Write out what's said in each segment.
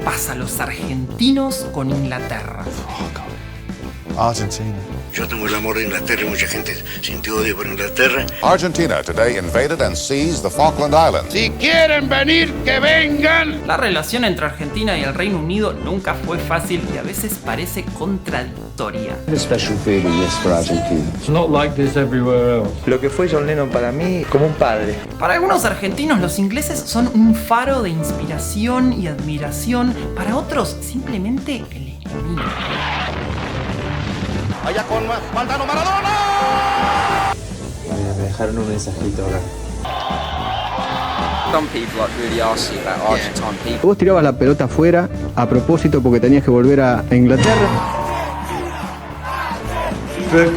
pasa a los argentinos con Inglaterra. Argentina. Yo tengo el amor de Inglaterra y mucha gente sintió odio por Inglaterra. Argentina today invaded and seized the Falkland Islands. Si quieren venir, que vengan. La relación entre Argentina y el Reino Unido nunca fue fácil y a veces parece contradictoria. A special feeling this for Argentina. It's not like this everywhere else. Lo que fue John Lennon para mí como un padre. Para algunos argentinos los ingleses son un faro de inspiración y admiración, para otros simplemente el enemigo. Allá con Valdano Maradona. Me dejaron un mensajito acá. Some people like really arsy about Argentine people. Vos tirabas la pelota afuera a propósito porque tenías que volver a Inglaterra. I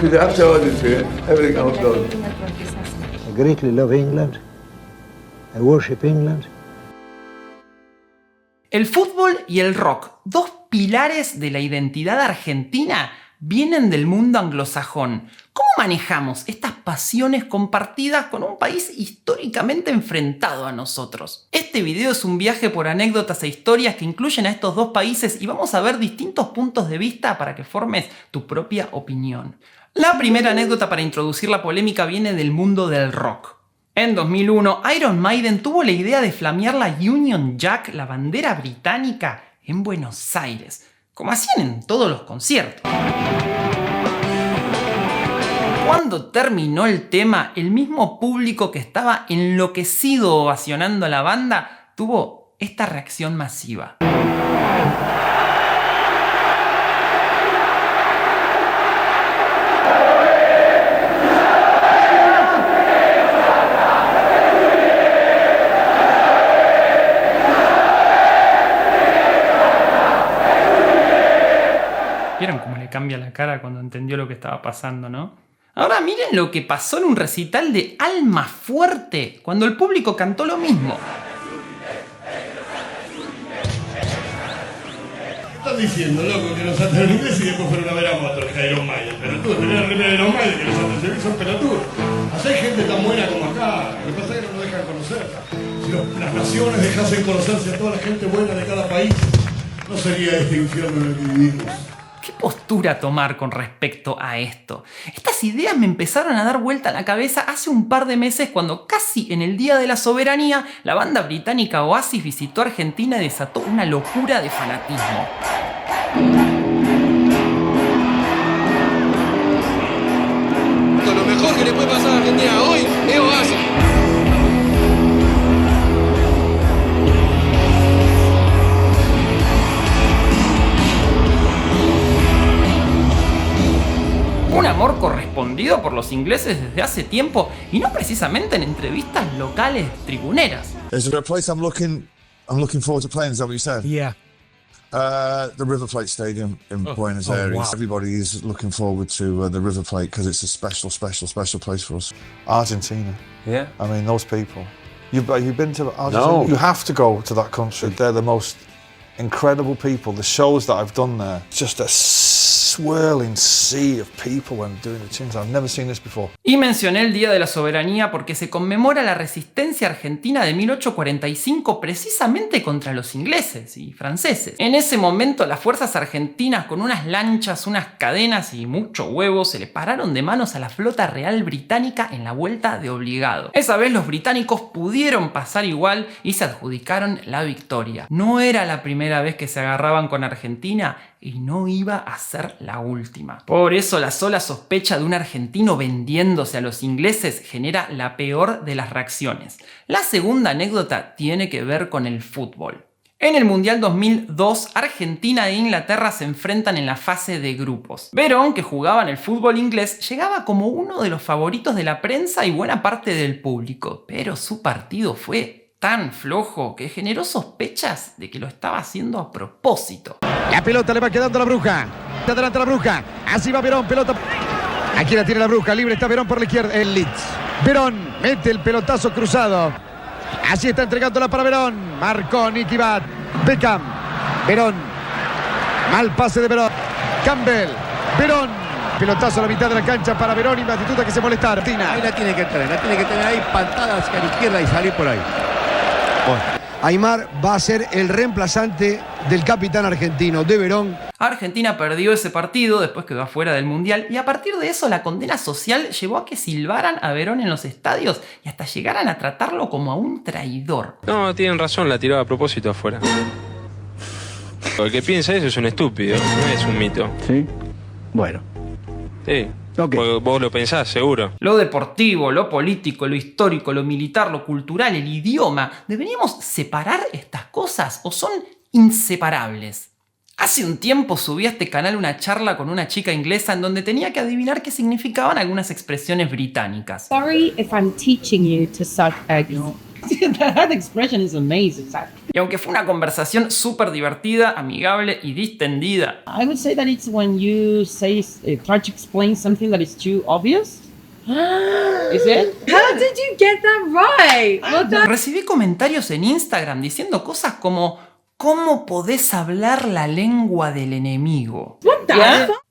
greatly love England. I worship England. El fútbol y el rock, dos pilares de la identidad argentina, vienen del mundo anglosajón. ¿Cómo manejamos estas pasiones compartidas con un país históricamente enfrentado a nosotros? Este video es un viaje por anécdotas e historias que incluyen a estos dos países y vamos a ver distintos puntos de vista para que formes tu propia opinión. La primera anécdota para introducir la polémica viene del mundo del rock. En 2001, Iron Maiden tuvo la idea de flamear la Union Jack, la bandera británica, en Buenos Aires, como hacían en todos los conciertos. Cuando terminó el tema, el mismo público que estaba enloquecido ovacionando a la banda tuvo esta reacción masiva. ¿Vieron cómo le cambia la cara cuando entendió lo que estaba pasando, no? Ahora miren lo que pasó en un recital de Almafuerte, cuando el público cantó lo mismo. Estás diciendo, loco, que los aten en inglés y después fueron a ver a otros que Iron Maiden. Pero tú tenés la remera de Iron Maiden, que los aten son pelotudos. Así hay gente tan buena como acá. Lo que pasa es que no nos dejan conocer. Si las naciones dejasen conocerse a toda la gente buena de cada país, no sería este infierno en el que vivimos. ¿Qué postura tomar con respecto a esto? Estas ideas me empezaron a dar vuelta a la cabeza hace un par de meses cuando casi en el Día de la Soberanía la banda británica Oasis visitó Argentina y desató una locura de fanatismo. Lo mejor que le puede pasar a Argentina hoy es Oasis. Un amor correspondido por los ingleses desde hace tiempo y no precisamente en entrevistas locales tribuneras. There's a place I'm looking forward to playing. Is that what you said? Yeah. The River Plate Stadium in Buenos Aires. Wow. Everybody is looking forward to the River Plate because it's a special place for us. Argentina. Yeah. I mean, those people. You've been to Argentina? No. You have to go to that country. They're the most incredible people. The shows that I've done there, just a swirling sea of people when doing the tunes. I've never seen this before. Y mencioné el Día de la Soberanía porque se conmemora la resistencia argentina de 1845 precisamente contra los ingleses y franceses. En ese momento las fuerzas argentinas con unas lanchas, unas cadenas y mucho huevo se le pararon de manos a la flota real británica en la vuelta de obligado. Esa vez los británicos pudieron pasar igual y se adjudicaron la victoria. No era la primera vez que se agarraban con Argentina y no iba a ser la última. Por eso la sola sospecha de un argentino vendiéndose a los ingleses genera la peor de las reacciones. La segunda anécdota tiene que ver con el fútbol. En el Mundial 2002, Argentina e Inglaterra se enfrentan en la fase de grupos. Verón, que jugaba en el fútbol inglés, llegaba como uno de los favoritos de la prensa y buena parte del público, pero su partido fue tan flojo que generó sospechas de que lo estaba haciendo a propósito. La pelota le va quedando a la Bruja. Adelante la Bruja. Así va Verón, pelota. Aquí la tiene la Bruja. Libre está Verón por la izquierda. El Leeds. Verón mete el pelotazo cruzado. Así está entregándola para Verón. Marcó Nicky Bat. Beckham. Verón. Mal pase de Verón. Campbell. Verón. Pelotazo a la mitad de la cancha para Verón y Batistuta que se molesta. Argentina. Ahí la tiene que tener ahí, pantada hacia la izquierda y salir por ahí. Bueno, Aimar va a ser el reemplazante del capitán argentino, de Verón. Argentina perdió ese partido, después quedó afuera del Mundial, y a partir de eso la condena social llevó a que silbaran a Verón en los estadios y hasta llegaran a tratarlo como a un traidor. No, tienen razón, la tiró a propósito afuera. El que piensa eso es un estúpido, no es un mito. ¿Sí? Bueno. Sí. Okay. Vos lo pensás, seguro. Lo deportivo, lo político, lo histórico, lo militar, lo cultural, el idioma. ¿Deberíamos separar estas cosas o son inseparables? Hace un tiempo subí a este canal una charla con una chica inglesa en donde tenía que adivinar qué significaban algunas expresiones británicas. Sorry if I'm teaching you to suck eggs. That expression is amazing. Y aunque fue una conversación súper divertida, amigable y distendida, I would say that it's when you say, try to explain something that is too obvious. Is it? How did you get that right? recibí comentarios en Instagram diciendo cosas como ¿cómo podés hablar la lengua del enemigo? What the fuck?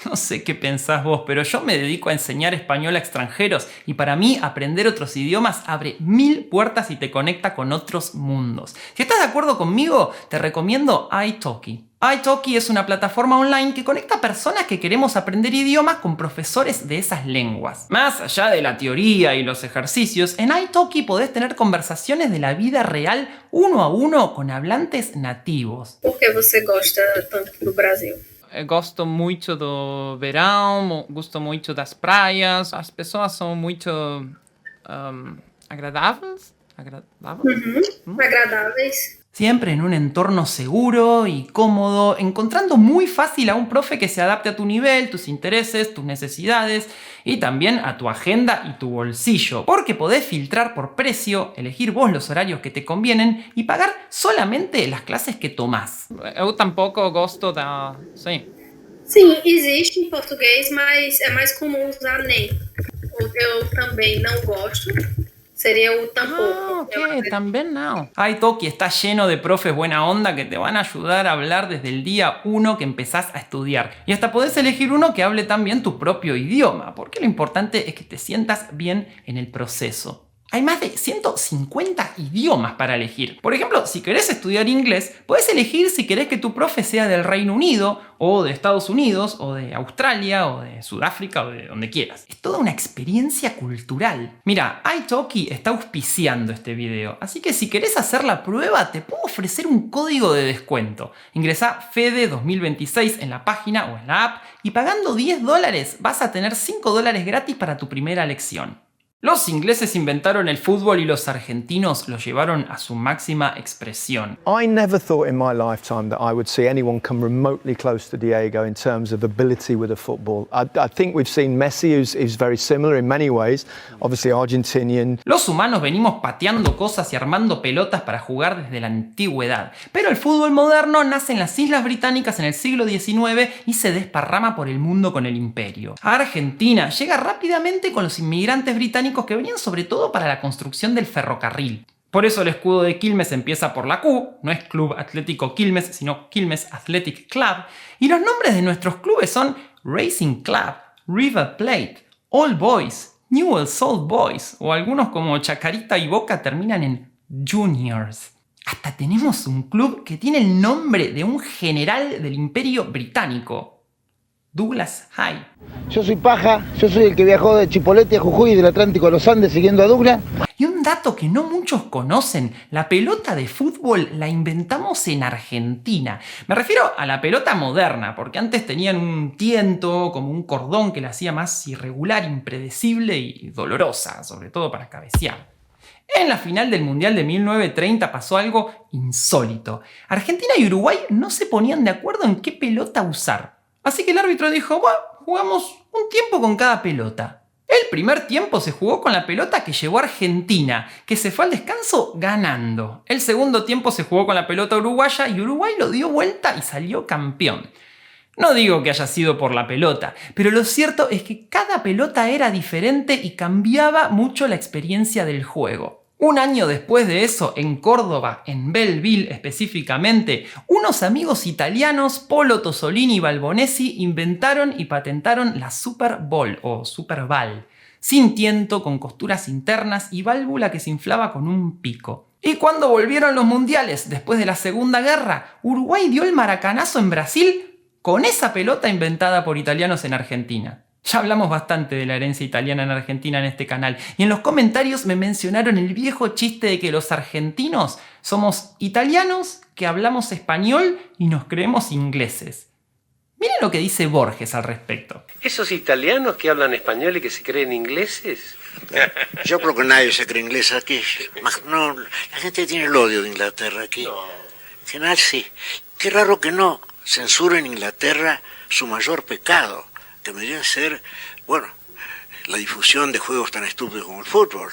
No sé qué pensás vos, pero yo me dedico a enseñar español a extranjeros y para mí aprender otros idiomas abre 1000 puertas y te conecta con otros mundos. Si estás de acuerdo conmigo, te recomiendo italki. Italki es una plataforma online que conecta a personas que queremos aprender idiomas con profesores de esas lenguas. Más allá de la teoría y los ejercicios, en Italki podés tener conversaciones de la vida real uno a uno con hablantes nativos. ¿Por qué você gosta tanto do Brasil? Gosto muito do verão, gosto muito das praias, as pessoas são muito agradáveis. Agradáveis. Siempre en un entorno seguro y cómodo, encontrando muy fácil a un profe que se adapte a tu nivel, tus intereses, tus necesidades y también a tu agenda y tu bolsillo, porque podés filtrar por precio, elegir vos los horarios que te convienen y pagar solamente las clases que tomás. Eu tampoco gosto da... Sí. Sim, existe em português, mas é mais comum usar nem. Eu também não gosto. Sería un tampoco. Ok, también no. Italki está lleno de profes buena onda que te van a ayudar a hablar desde el día 1 que empezás a estudiar. Y hasta podés elegir uno que hable también tu propio idioma, porque lo importante es que te sientas bien en el proceso. Hay más de 150 idiomas para elegir. Por ejemplo, si querés estudiar inglés, podés elegir si querés que tu profe sea del Reino Unido, o de Estados Unidos, o de Australia, o de Sudáfrica, o de donde quieras. Es toda una experiencia cultural. Mira, Italki está auspiciando este video, así que si querés hacer la prueba, te puedo ofrecer un código de descuento. Ingresá FEDE2026 en la página o en la app, y pagando $10 vas a tener $5 gratis para tu primera lección. Los ingleses inventaron el fútbol y los argentinos lo llevaron a su máxima expresión. I never thought in my lifetime that I would see anyone come remotely close to Diego in terms of ability with a football. I think we've seen Messi, who's very similar in many ways, obviously Argentinian. Los humanos venimos pateando cosas y armando pelotas para jugar desde la antigüedad, pero el fútbol moderno nace en las Islas Británicas en el siglo XIX y se desparrama por el mundo con el imperio. Argentina llega rápidamente con los inmigrantes británicos que venían sobre todo para la construcción del ferrocarril. Por eso el escudo de Quilmes empieza por la Q, no es Club Atlético Quilmes, sino Quilmes Athletic Club, y los nombres de nuestros clubes son Racing Club, River Plate, All Boys, Newell's Old Boys, o algunos como Chacarita y Boca terminan en Juniors. Hasta tenemos un club que tiene el nombre de un general del Imperio Británico, Douglas High. Yo soy Paja, yo soy el que viajó de Chipolete a Jujuy y del Atlántico a los Andes siguiendo a Douglas. Y un dato que no muchos conocen, la pelota de fútbol la inventamos en Argentina. Me refiero a la pelota moderna, porque antes tenían un tiento, como un cordón que la hacía más irregular, impredecible y dolorosa, sobre todo para cabecear. En la final del Mundial de 1930 pasó algo insólito. Argentina y Uruguay no se ponían de acuerdo en qué pelota usar. Así que el árbitro dijo, bueno, jugamos un tiempo con cada pelota. El primer tiempo se jugó con la pelota que llevó Argentina, que se fue al descanso ganando. El segundo tiempo se jugó con la pelota uruguaya y Uruguay lo dio vuelta y salió campeón. No digo que haya sido por la pelota, pero lo cierto es que cada pelota era diferente y cambiaba mucho la experiencia del juego. Un año después de eso, en Córdoba, en Belleville específicamente, unos amigos italianos, Polo Tosolini y Balbonesi, inventaron y patentaron la Super Ball o Super Ball, sin tiento, con costuras internas y válvula que se inflaba con un pico. Y cuando volvieron los mundiales después de la Segunda Guerra, Uruguay dio el maracanazo en Brasil con esa pelota inventada por italianos en Argentina. Ya hablamos bastante de la herencia italiana en Argentina en este canal, y en los comentarios me mencionaron el viejo chiste de que los argentinos somos italianos que hablamos español y nos creemos ingleses. Miren lo que dice Borges al respecto. ¿Esos italianos que hablan español y que se creen ingleses? Yo creo que nadie se cree inglés aquí. No, la gente tiene el odio de Inglaterra aquí. En general sí. Qué raro que no censuren en Inglaterra su mayor pecado, que debería ser, bueno, la difusión de juegos tan estúpidos como el fútbol.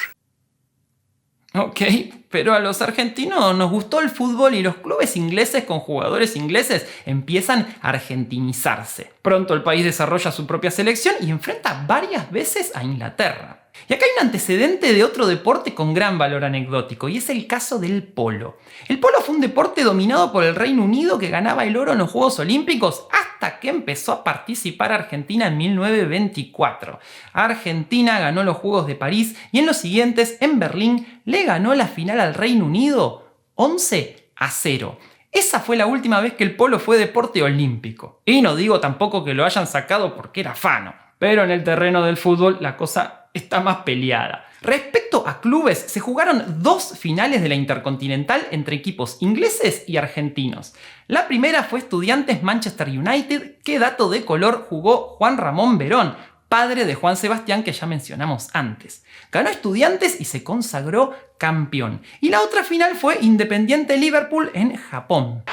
Ok, pero a los argentinos nos gustó el fútbol y los clubes ingleses con jugadores ingleses empiezan a argentinizarse. Pronto el país desarrolla su propia selección y enfrenta varias veces a Inglaterra. Y acá hay un antecedente de otro deporte con gran valor anecdótico, y es el caso del polo. El polo fue un deporte dominado por el Reino Unido que ganaba el oro en los Juegos Olímpicos hasta que empezó a participar Argentina en 1924. Argentina ganó los Juegos de París y en los siguientes, en Berlín, le ganó la final al Reino Unido 11-0. Esa fue la última vez que el polo fue deporte olímpico. Y no digo tampoco que lo hayan sacado porque era fano, pero en el terreno del fútbol la cosa está más peleada. Respecto a clubes, se jugaron 2 finales de la Intercontinental entre equipos ingleses y argentinos. La primera fue Estudiantes Manchester United, que dato de color jugó Juan Ramón Verón, padre de Juan Sebastián que ya mencionamos antes. Ganó Estudiantes y se consagró campeón. Y la otra final fue Independiente Liverpool en Japón.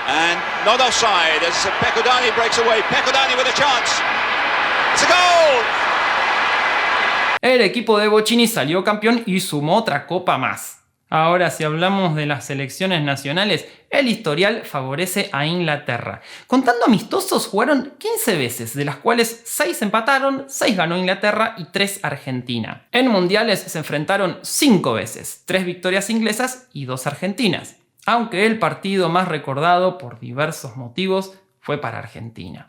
And not offside as Pecodani breaks away. Pecodani with a chance. It's a goal. El equipo de Bocini salió campeón y sumó otra copa más. Ahora, si hablamos de las selecciones nacionales, el historial favorece a Inglaterra. Contando amistosos, jugaron 15 veces, de las cuales 6 empataron, 6 ganó Inglaterra y 3 Argentina. En mundiales se enfrentaron 5 veces, 3 victorias inglesas y 2 argentinas. Aunque el partido más recordado, por diversos motivos, fue para Argentina.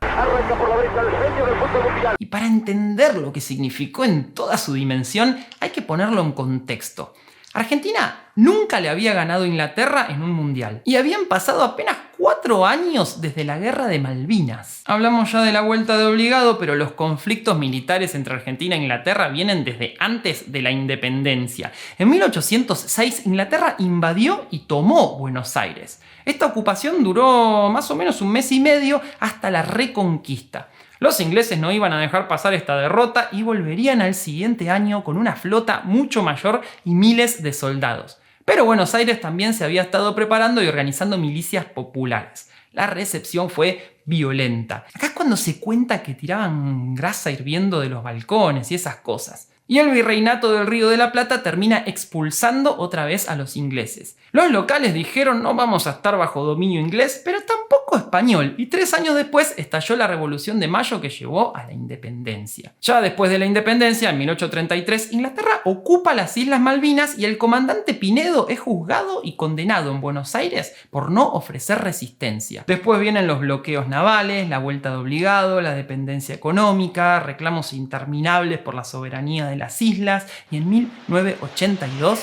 Y para entender lo que significó en toda su dimensión, hay que ponerlo en contexto. Argentina nunca le había ganado a Inglaterra en un mundial y habían pasado apenas 4 años desde la Guerra de Malvinas. Hablamos ya de la vuelta de obligado, pero los conflictos militares entre Argentina e Inglaterra vienen desde antes de la independencia. En 1806 Inglaterra invadió y tomó Buenos Aires. Esta ocupación duró más o menos 1 mes y medio hasta la Reconquista. Los ingleses no iban a dejar pasar esta derrota y volverían al siguiente año con una flota mucho mayor y miles de soldados. Pero Buenos Aires también se había estado preparando y organizando milicias populares. La recepción fue violenta. Acá es cuando se cuenta que tiraban grasa hirviendo de los balcones y esas cosas. Y el virreinato del Río de la Plata termina expulsando otra vez a los ingleses. Los locales dijeron no vamos a estar bajo dominio inglés, pero tampoco español, y 3 años después estalló la Revolución de Mayo que llevó a la independencia. Ya después de la independencia, en 1833, Inglaterra ocupa las Islas Malvinas y el comandante Pinedo es juzgado y condenado en Buenos Aires por no ofrecer resistencia. Después vienen los bloqueos navales, la vuelta de obligado, la dependencia económica, reclamos interminables por la soberanía de las islas y en 1982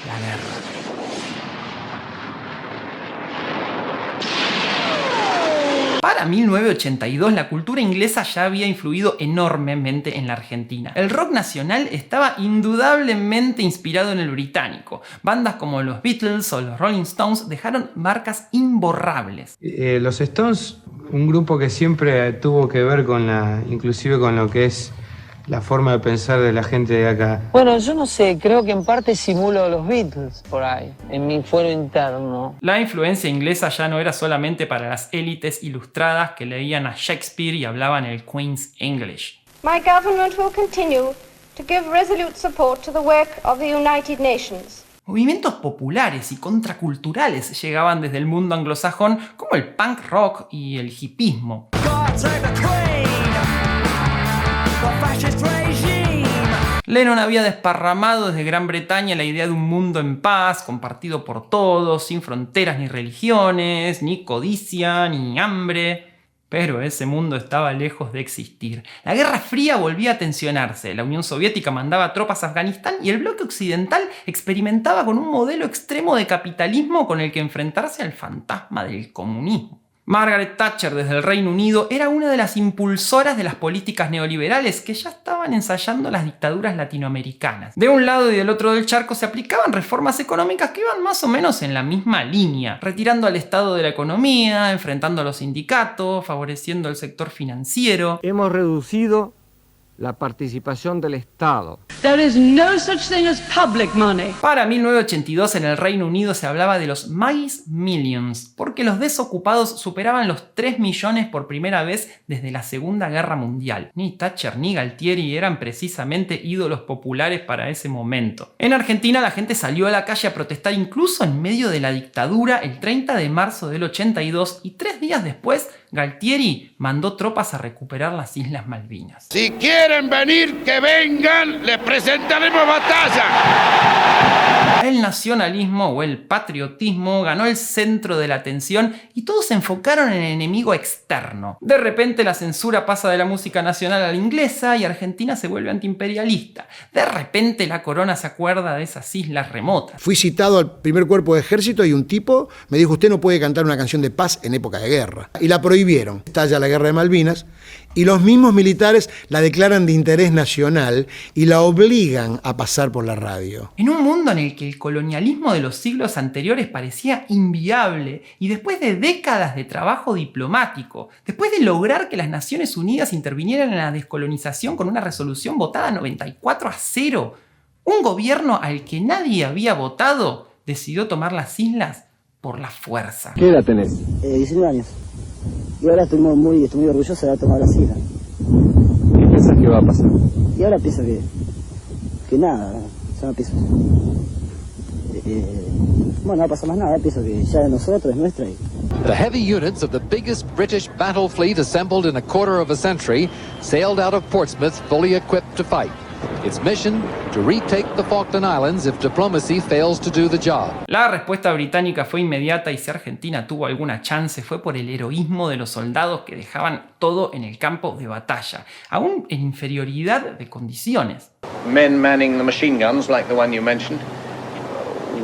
la guerra. Para 1982 la cultura inglesa ya había influido enormemente en la Argentina. El rock nacional estaba indudablemente inspirado en el británico. Bandas como los Beatles o los Rolling Stones dejaron marcas imborrables. Los Stones, un grupo que siempre tuvo que ver con inclusive con lo que es la forma de pensar de la gente de acá. Bueno, yo no sé, creo que en parte simulo a los Beatles por ahí, en mi fuero interno. La influencia inglesa ya no era solamente para las élites ilustradas que leían a Shakespeare y hablaban el Queen's English. My government will continue to give resolute support to the work of the United Nations. Movimientos populares y contraculturales llegaban desde el mundo anglosajón, como el punk rock y el hipismo. Lennon había desparramado desde Gran Bretaña la idea de un mundo en paz, compartido por todos, sin fronteras ni religiones, ni codicia, ni hambre. Pero ese mundo estaba lejos de existir. La Guerra Fría volvía a tensionarse, la Unión Soviética mandaba tropas a Afganistán y el bloque occidental experimentaba con un modelo extremo de capitalismo con el que enfrentarse al fantasma del comunismo. Margaret Thatcher desde el Reino Unido era una de las impulsoras de las políticas neoliberales que ya estaban ensayando las dictaduras latinoamericanas. De un lado y del otro del charco se aplicaban reformas económicas que iban más o menos en la misma línea, retirando al Estado de la economía, enfrentando a los sindicatos, favoreciendo el sector financiero. Hemos reducido la participación del Estado. There is no such thing as public money. Para 1982 en el Reino Unido se hablaba de los Mice Millions, porque los desocupados superaban los 3 millones por primera vez desde la Segunda Guerra Mundial. Ni Thatcher ni Galtieri eran precisamente ídolos populares para ese momento. En Argentina la gente salió a la calle a protestar incluso en medio de la dictadura el 30 de marzo del 82 y 3 días después Galtieri mandó tropas a recuperar las Islas Malvinas. Si quieren venir, que vengan, les presentaremos batalla. El nacionalismo o el patriotismo ganó el centro de la atención y todos se enfocaron en el enemigo externo. De repente la censura pasa de la música nacional a la inglesa y Argentina se vuelve antiimperialista. De repente la corona se acuerda de esas islas remotas. Fui citado al primer cuerpo de ejército y un tipo me dijo: usted no puede cantar una canción de paz en época de guerra. Y la prohibieron. Estalla la guerra de Malvinas y los mismos militares la declaran de interés nacional y la obligan a pasar por la radio. En un mundo en el que el colonialismo de los siglos anteriores parecía inviable y después de décadas de trabajo diplomático, después de lograr que las Naciones Unidas intervinieran en la descolonización con una resolución votada 94-0, un gobierno al que nadie había votado decidió tomar las islas por la fuerza. ¿Qué edad tenés? 19 años. Y ahora estoy muy orgulloso de haber tomado las islas. ¿Qué piensas que va a pasar? Y ahora pienso que nada, ya no pienso. Bueno, no pasa más nada, pienso que ya de nosotros, es nuestra. The heavy units of the biggest British battle fleet assembled in a quarter of a century sailed out of Portsmouth fully equipped to fight. Its mission, to retake the Falkland Islands if diplomacy fails to do the job. La respuesta británica fue inmediata y si Argentina tuvo alguna chance fue por el heroísmo de los soldados que dejaban todo en el campo de batalla, aún en inferioridad de condiciones. Men manning the machine guns like the one you mentioned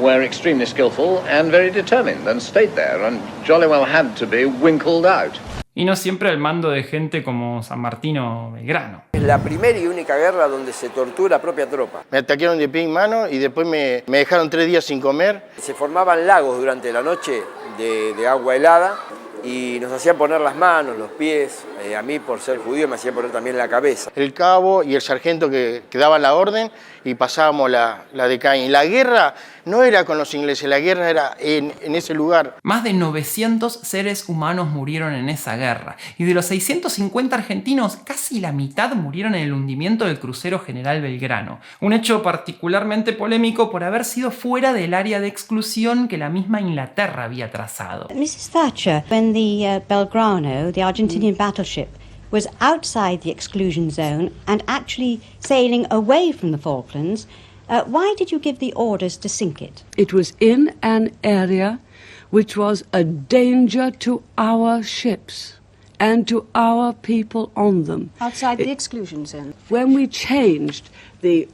were extremely skillful and very determined and stayed there and jolly well had to be winkled out. Y no siempre al mando de gente como San Martín o Belgrano. Es la primera y única guerra donde se tortura la propia tropa. Me atacaron de pie en mano y después me dejaron 3 días sin comer. Se formaban lagos durante la noche de agua helada y nos hacían poner las manos, los pies. A mí, por ser judío, me hacían poner también la cabeza. El cabo y el sargento que daban la orden y pasábamos la de Caín. La guerra no era con los ingleses, la guerra era en ese lugar. Más de 900 seres humanos murieron en esa guerra y de los 650 argentinos, casi la mitad murieron en el hundimiento del crucero General Belgrano. Un hecho particularmente polémico por haber sido fuera del área de exclusión que la misma Inglaterra había trazado. Mrs. Thatcher, when the Belgrano, the Argentinian battleship, was outside the exclusion zone and actually sailing away from the Falklands, why did you give the orders to sink it? It was in an area which was a danger to our ships and to our people on them. Outside the exclusion zone. When we changed the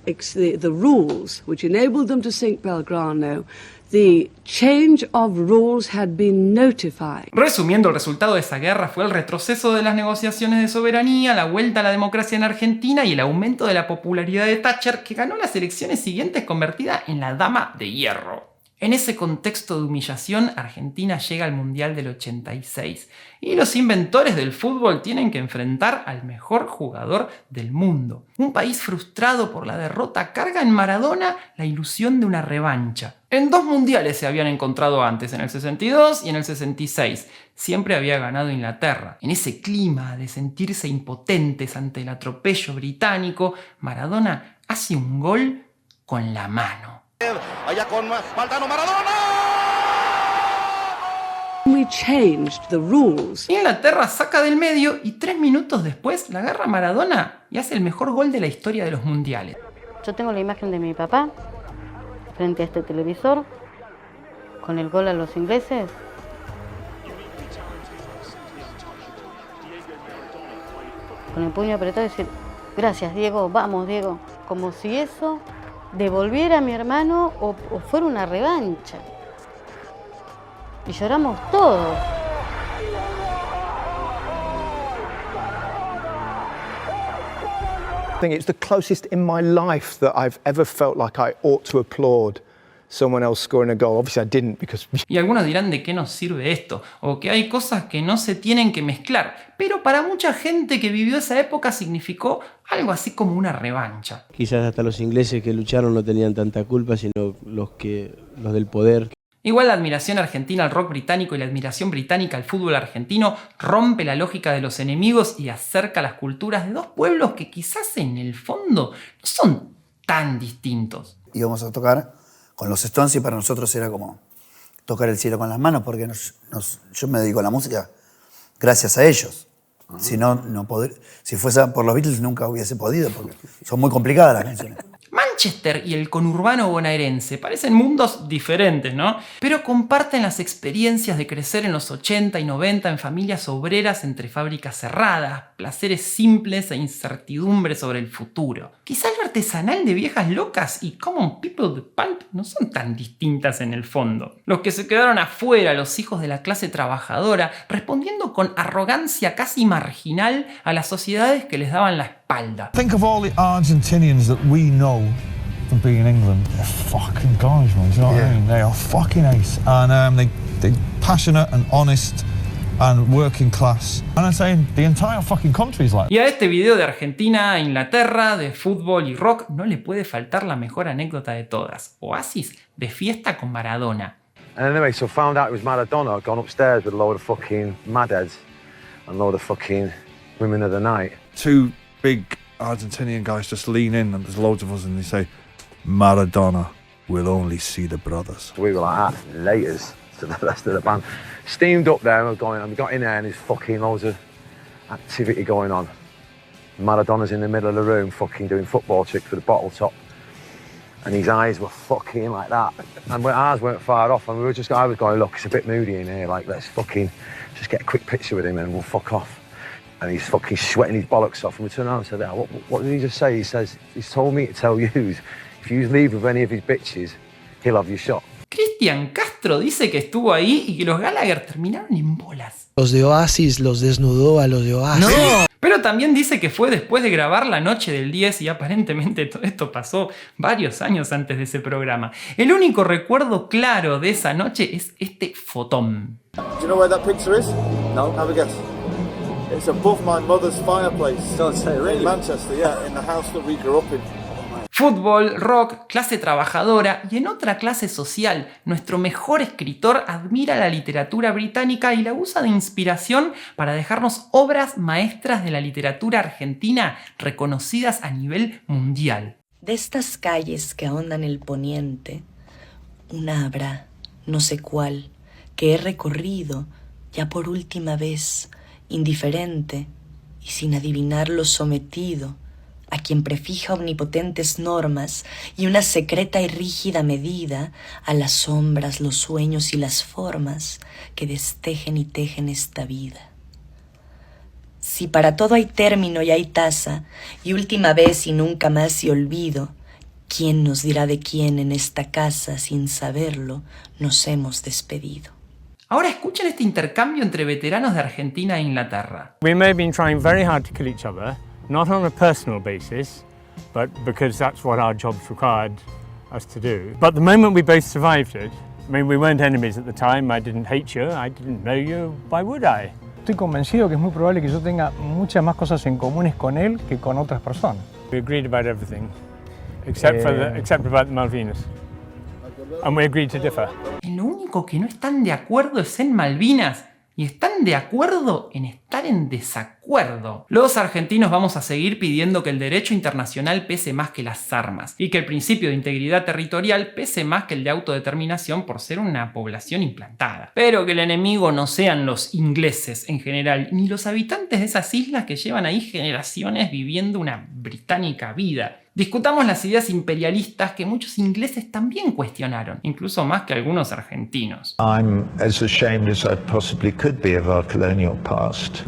rules which enabled them to sink Belgrano, the change of rules had been notified. Resumiendo, el resultado de esa guerra fue el retroceso de las negociaciones de soberanía, la vuelta a la democracia en Argentina y el aumento de la popularidad de Thatcher, que ganó las elecciones siguientes convertida en la Dama de Hierro. En ese contexto de humillación, Argentina llega al Mundial del 86 y los inventores del fútbol tienen que enfrentar al mejor jugador del mundo. Un país frustrado por la derrota carga en Maradona la ilusión de una revancha. En 2 mundiales se habían encontrado antes, en el 62 y en el 66. Siempre había ganado Inglaterra. En ese clima de sentirse impotentes ante el atropello británico, Maradona hace un gol con la mano. Allá con Valdano, Maradona. We changed the rules. Inglaterra saca del medio y 3 minutos después la agarra Maradona y hace el mejor gol de la historia de los mundiales. Yo tengo la imagen de mi papá frente a este televisor con el gol a los ingleses con el puño apretado y decir, gracias Diego, vamos Diego, como si eso devolviera a mi hermano o fuera una revancha. Y lloramos todos. I think it's the closest in my life that I've ever felt like I ought to applaud someone else scoring a goal. Obviously I didn't because... Y algunos dirán de qué nos sirve esto, o que hay cosas que no se tienen que mezclar, pero para mucha gente que vivió esa época significó algo así como una revancha. Quizás hasta los ingleses que lucharon no tenían tanta culpa, sino los del poder. Igual la admiración argentina al rock británico y la admiración británica al fútbol argentino rompe la lógica de los enemigos y acerca las culturas de dos pueblos que quizás en el fondo no son tan distintos. Íbamos a tocar con los Stones y para nosotros era como tocar el cielo con las manos porque yo me dedico a la música gracias a ellos. Si si fuese por los Beatles nunca hubiese podido porque son muy complicadas las canciones. Manchester y el conurbano bonaerense parecen mundos diferentes, ¿no? Pero comparten las experiencias de crecer en los 80 y 90 en familias obreras entre fábricas cerradas, placeres simples e incertidumbre sobre el futuro. Quizá lo artesanal de Viejas Locas y Common People de Pulp no son tan distintas en el fondo. Los que se quedaron afuera, los hijos de la clase trabajadora, respondiendo con arrogancia casi marginal a las sociedades que les daban la espalda. Think of all the Argentinians that we know from being in England. They're fucking guys, man. Do you know what I mean? They are fucking ace. And they're passionate and honest and working class. And I'm saying the entire fucking country is like. Y a este video de Argentina a Inglaterra, de fútbol y rock, no le puede faltar la mejor anécdota de todas. Oasis de fiesta con Maradona. And anyway, so found out it was Maradona, gone upstairs with a load of fucking madheads and a load of fucking women of the night. Two big Argentinian guys just lean in and there's loads of us and they say, Maradona will only see the brothers. We were like that, laters to the rest of the band. Steamed up there and we got in there and there's fucking loads of activity going on. Maradona's in the middle of the room fucking doing football tricks with a bottle top. And his eyes were fucking like that. And ours weren't far off and I was going, look, it's a bit moody in here, like let's fucking just get a quick picture with him and we'll fuck off. And he's fucking sweating his bollocks off. And we turned around and said, oh, what did he just say? He says, he's told me to tell you, if you leave with any of his bitches, he'll have you shot. Cristian Castro dice que estuvo ahí y que los Gallagher terminaron en bolas. Los de Oasis los desnudó a los de Oasis. ¡No! Pero también dice que fue después de grabar La Noche del 10 y aparentemente todo esto pasó varios años antes de ese programa. El único recuerdo claro de esa noche es este fotón. Do you know where that picture is? No. Have a guess. It's above my mother's fireplace. Don't say, really? In Manchester, yeah, in the house that we grew up in. Fútbol, rock, clase trabajadora y en otra clase social, nuestro mejor escritor admira la literatura británica y la usa de inspiración para dejarnos obras maestras de la literatura argentina reconocidas a nivel mundial. De estas calles que ahondan el poniente, una habrá, no sé cuál, que he recorrido ya por última vez, indiferente y sin adivinarlo sometido, a quien prefija omnipotentes normas y una secreta y rígida medida a las sombras, los sueños y las formas que destejen y tejen esta vida. Si para todo hay término y hay tasa, y última vez y nunca más y olvido, ¿quién nos dirá de quién en esta casa sin saberlo nos hemos despedido? Ahora escuchen este intercambio entre veteranos de Argentina e Inglaterra. We may have been trying very hard to kill each other. Not on a personal basis, but because that's what our jobs required us to do. But the moment we both survived it, I mean, we weren't enemies at the time. I didn't hate you. I didn't know you. Why would I? Estoy convencido que es muy probable que yo tenga muchas más cosas en comunes con él que con otras personas. We agreed about everything, except about the Malvinas. And we agreed to differ. En lo único que no están de acuerdo es en Malvinas. Y están de acuerdo en estar en desacuerdo. Los argentinos vamos a seguir pidiendo que el derecho internacional pese más que las armas y que el principio de integridad territorial pese más que el de autodeterminación por ser una población implantada. Pero que el enemigo no sean los ingleses en general, ni los habitantes de esas islas que llevan ahí generaciones viviendo una británica vida. Discutamos las ideas imperialistas que muchos ingleses también cuestionaron, incluso más que algunos argentinos. I'm as ashamed as I possibly could be of our colonial past.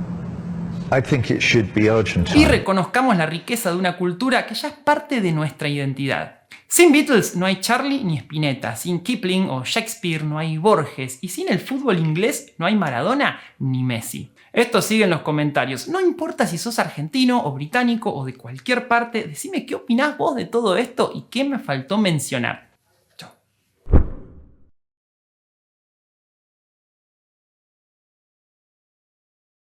I think it should be Argentine. Y reconozcamos la riqueza de una cultura que ya es parte de nuestra identidad. Sin Beatles no hay Charlie ni Spinetta, sin Kipling o Shakespeare no hay Borges, y sin el fútbol inglés no hay Maradona ni Messi. Esto sigue en los comentarios. No importa si sos argentino o británico o de cualquier parte, decime qué opinás vos de todo esto y qué me faltó mencionar.